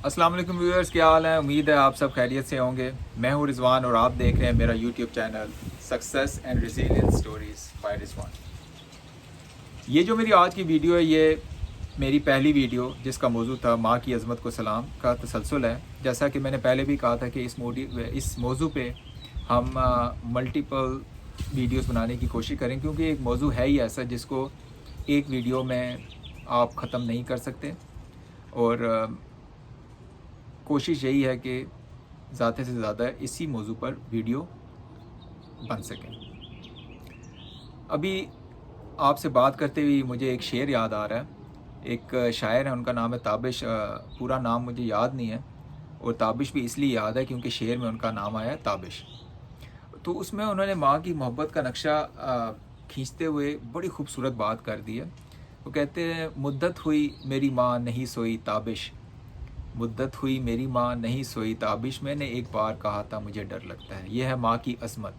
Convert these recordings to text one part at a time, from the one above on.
अस्सलाम वालेकुम व्यूअर्स, क्या हाल है। उम्मीद है आप सब खैरियत से होंगे। मैं हूं रिजवान और आप देख रहे हैं मेरा YouTube channel success and resilience stories bye Rizwan. ये जो मेरी आज की वीडियो है, ये मेरी पहली वीडियो जिसका मौजू था माँ की अज़मत को सलाम का तसलसल है। जैसा कि मैंने पहले भी कहा था कि इस मौजू पे हम मल्टीपल वीडियोस बनाने की कोशिश करें, क्योंकि एक मौजू है ही ऐसा जिसको एक वीडियो में आप ख़त्म नहीं कर सकते। और कोशिश यही है कि ज़्यादा से ज़्यादा इसी मौजू पर वीडियो बन सकें। अभी आपसे बात करते हुए मुझे एक शेर याद आ रहा है। एक शायर है, उनका नाम है ताबिश। पूरा नाम मुझे याद नहीं है, और ताबिश भी इसलिए याद है क्योंकि शेर में उनका नाम आया है ताबिश। तो उसमें उन्होंने माँ की मोहब्बत का नक्शा खींचते हुए बड़ी खूबसूरत बात कर दी है। वो कहते हैं, मुद्दत हुई मेरी माँ नहीं सोई ताबिश, मुद्दत हुई मेरी माँ नहीं सोई ताबिश, मैंने एक बार कहा था मुझे डर लगता है। यह है माँ की अज़मत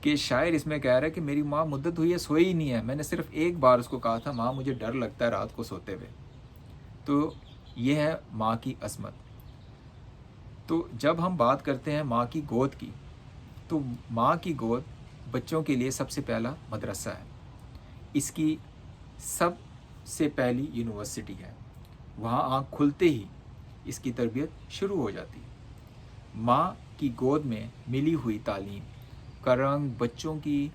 कि शायर इसमें कह रहा है कि मेरी माँ मुद्दत हुई है सोई ही नहीं है, मैंने सिर्फ एक बार उसको कहा था माँ मुझे डर लगता है रात को सोते हुए। तो यह है माँ की अज़मत। तो जब हम बात करते हैं माँ की गोद की, तो माँ की गोद बच्चों के लिए सबसे पहला मदरसा है। इसकी सबसे पहली यूनिवर्सिटी है। वहाँ आँख खुलते ही इसकी तरबियत शुरू हो जाती है। माँ की गोद में मिली हुई तालीम का रंग बच्चों की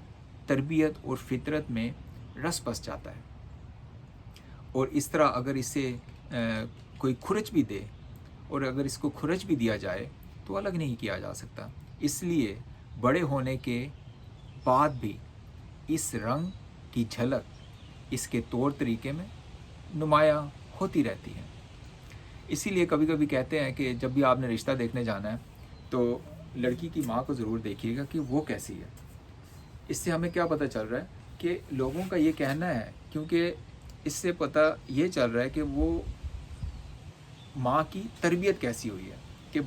तरबियत और फितरत में रस बस जाता है। और इस तरह अगर इसे कोई खुरच भी दे, और अगर इसको खुरच भी दिया जाए तो अलग नहीं किया जा सकता। इसलिए बड़े होने के बाद भी इस रंग की झलक इसके तौर तरीके में नुमायाँ होती रहती है। इसीलिए कभी कभी कहते हैं कि जब भी आपने रिश्ता देखने जाना है तो लड़की की माँ को ज़रूर देखिएगा कि वो कैसी है। इससे हमें क्या पता चल रहा है कि लोगों का ये कहना है, क्योंकि इससे पता ये चल रहा है कि वो माँ की तरबियत कैसी हुई है, कि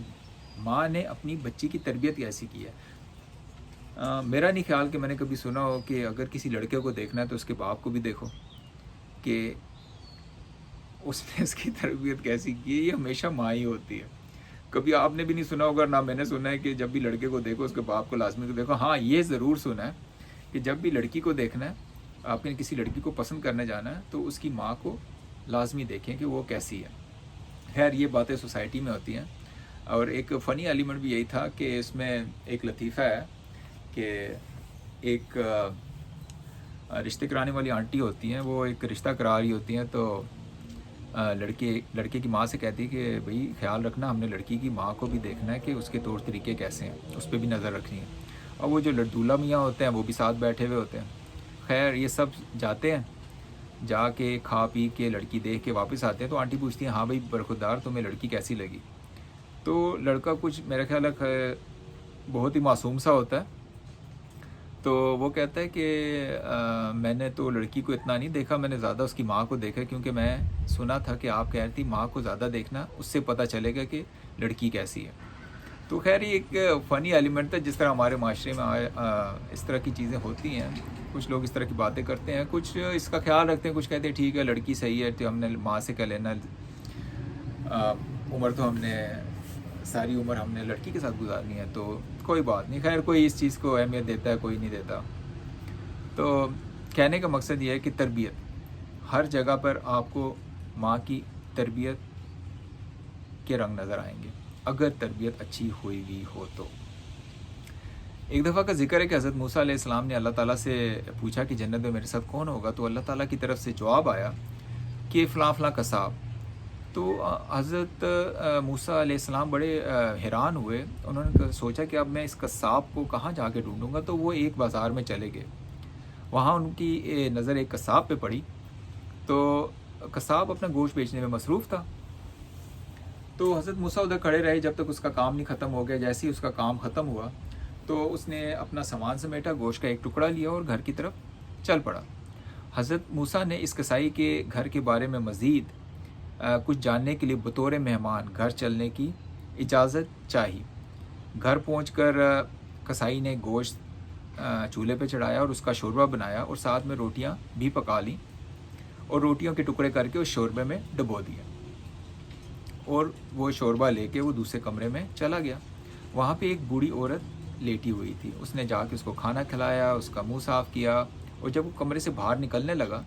माँ ने अपनी बच्ची की तरबियत कैसी की है। मेरा नहीं ख्याल कि मैंने कभी सुना हो कि अगर किसी लड़के को देखना है तो उसके बाप को भी देखो कि उसने इसकी तरबियत कैसी की है। ये हमेशा माँ ही होती है। कभी आपने भी नहीं सुना होगा, ना मैंने सुना है कि जब भी लड़के को देखो उसके बाप को लाजमी को देखो। हाँ, ये ज़रूर सुना है कि जब भी लड़की को देखना है, आपने किसी लड़की को पसंद करने जाना है, तो उसकी माँ को लाजमी देखें कि वो कैसी है। खैर, ये बातें सोसाइटी में होती हैं। और एक फ़नी एलिमेंट भी यही था कि इसमें एक लतीफ़ा है कि एक रिश्ते कराने वाली आंटी होती हैं, वो एक रिश्ता करा रही होती हैं। तो लड़के की माँ से कहती है कि भाई ख्याल रखना, हमने लड़की की माँ को भी देखना है कि उसके तौर तरीके कैसे हैं, उस पर भी नज़र रखनी है। और वो जो दूल्हा मियाँ होते हैं वो भी साथ बैठे हुए होते हैं। खैर, ये सब जाते हैं, जाके खा पी के लड़की देख के वापस आते हैं। तो आंटी पूछती हैं, हाँ भाई बरखुरदार, तुम्हें लड़की कैसी लगी। तो लड़का कुछ मेरा ख्याल है बहुत ही मासूम सा होता है। तो वो कहता है कि मैंने तो लड़की को इतना नहीं देखा, मैंने ज़्यादा उसकी माँ को देखा, क्योंकि मैं सुना था कि आप कह रही थी माँ को ज़्यादा देखना, उससे पता चलेगा कि लड़की कैसी है। तो खैर, ये एक फ़नी एलिमेंट था। जिस तरह हमारे माशरे में इस तरह की चीज़ें होती हैं, कुछ लोग इस तरह की बातें करते हैं, कुछ इसका ख्याल रखते हैं, कुछ कहते हैं ठीक है लड़की सही है तो हमने माँ से कर लेना। उम्र तो हमने सारी उम्र हमने लड़की के साथ गुजारनी है, तो कोई बात नहीं। खैर, कोई इस चीज़ को अहमियत देता है, कोई नहीं देता। तो कहने का मकसद ये है कि तरबियत हर जगह पर आपको माँ की तरबियत के रंग नज़र आएंगे, अगर तरबियत अच्छी हुई भी हो तो। एक दफ़ा का जिक्र है कि हज़रत मूसा अलैहिस्सलाम ने अल्लाह ताला से पूछा कि जन्नत में मेरे साथ कौन होगा। तो अल्लाह ताला की तरफ से जवाब आया कि फ़लाँ फ़लाँ कसाब। तो हज़रत मूसा अलैहिस्सलाम बड़े हैरान हुए। उन्होंने सोचा कि अब मैं इस कसाब को कहाँ जाके ढूंढूंगा। तो वो एक बाज़ार में चले गए। वहाँ उनकी नज़र एक कसाब पे पड़ी। तो कसाब अपना गोश्त बेचने में मसरूफ़ था। तो हज़रत मूसा उधर खड़े रहे जब तक उसका काम नहीं ख़त्म हो गया। जैसे ही उसका काम ख़त्म हुआ तो उसने अपना सामान समेटा, गोश्त का एक टुकड़ा लिया और घर की तरफ चल पड़ा। हज़रत मूसा ने इस कसाई के घर के बारे में मज़ीद कुछ जानने के लिए बतौर मेहमान घर चलने की इजाज़त चाही। घर पहुंचकर कसाई ने गोश्त चूल्हे पे चढ़ाया और उसका शोरबा बनाया, और साथ में रोटियां भी पका लीं और रोटियों के टुकड़े करके उस शोरबे में डुबो दिया। اور وہ شوربہ لے کے وہ دوسرے کمرے میں چلا گیا. وہاں پہ ایک بوڑھی عورت لیٹی ہوئی تھی. اس نے جا کے اس کو کھانا کھلایا, اس کا منہ صاف کیا, اور جب وہ کمرے سے باہر نکلنے لگا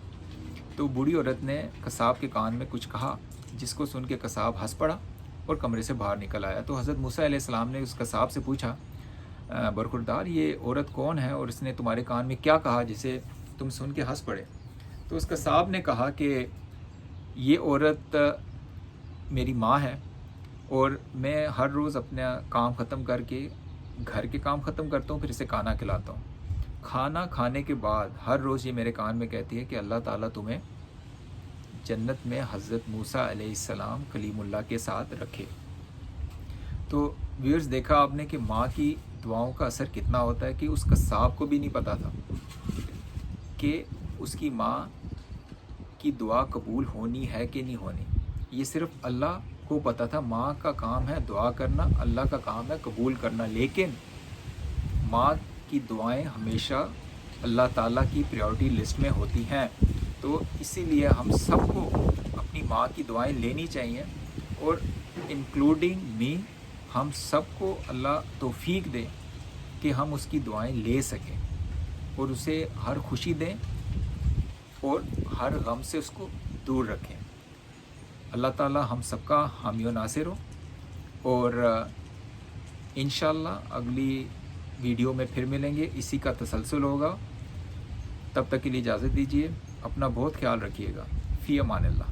تو بوڑھی عورت نے قصاب کے کان میں کچھ کہا, جس کو سن کے قصاب ہنس پڑا اور کمرے سے باہر نکل آیا. تو حضرت موسیٰ علیہ السلام نے اس قصاب سے پوچھا, برخوردار یہ عورت کون ہے اور اس نے تمہارے کان میں کیا کہا جسے تم سن کے ہنس پڑے؟ تو اس قصاب نے کہا کہ یہ عورت میری ماں ہے, اور میں ہر روز اپنا کام ختم کر کے گھر کے کام ختم کرتا ہوں, پھر اسے کھانا کھلاتا ہوں. کھانا کھانے کے بعد ہر روز یہ میرے کان میں کہتی ہے کہ اللہ تعالیٰ تمہیں جنت میں حضرت موسیٰ علیہ السلام کلیم اللہ کے ساتھ رکھے. تو ویورز دیکھا آپ نے کہ ماں کی دعاؤں کا اثر کتنا ہوتا ہے, کہ اس قصاب کو بھی نہیں پتہ تھا کہ اس کی ماں کی دعا قبول ہونی ہے کہ نہیں ہونی. یہ صرف اللہ کو پتہ تھا. ماں کا کام ہے دعا کرنا, اللہ کا کام ہے قبول کرنا, لیکن ماں کی دعائیں ہمیشہ اللہ تعالیٰ کی پریورٹی لسٹ میں ہوتی ہیں. تو اسی لیے ہم سب کو اپنی ماں کی دعائیں لینی چاہیے, اور انکلوڈنگ می, ہم سب کو اللہ توفیق دے کہ ہم اس کی دعائیں لے سکیں اور اسے ہر خوشی دیں اور ہر غم سے اس کو دور رکھیں. اللہ تعالیٰ ہم سب کا حامی و ناصر ہو, اور انشاءاللہ اگلی ویڈیو میں پھر ملیں گے, اسی کا تسلسل ہوگا. تب تک کے لیے اجازت دیجیے, اپنا بہت خیال رکھیے گا. فی امان اللہ.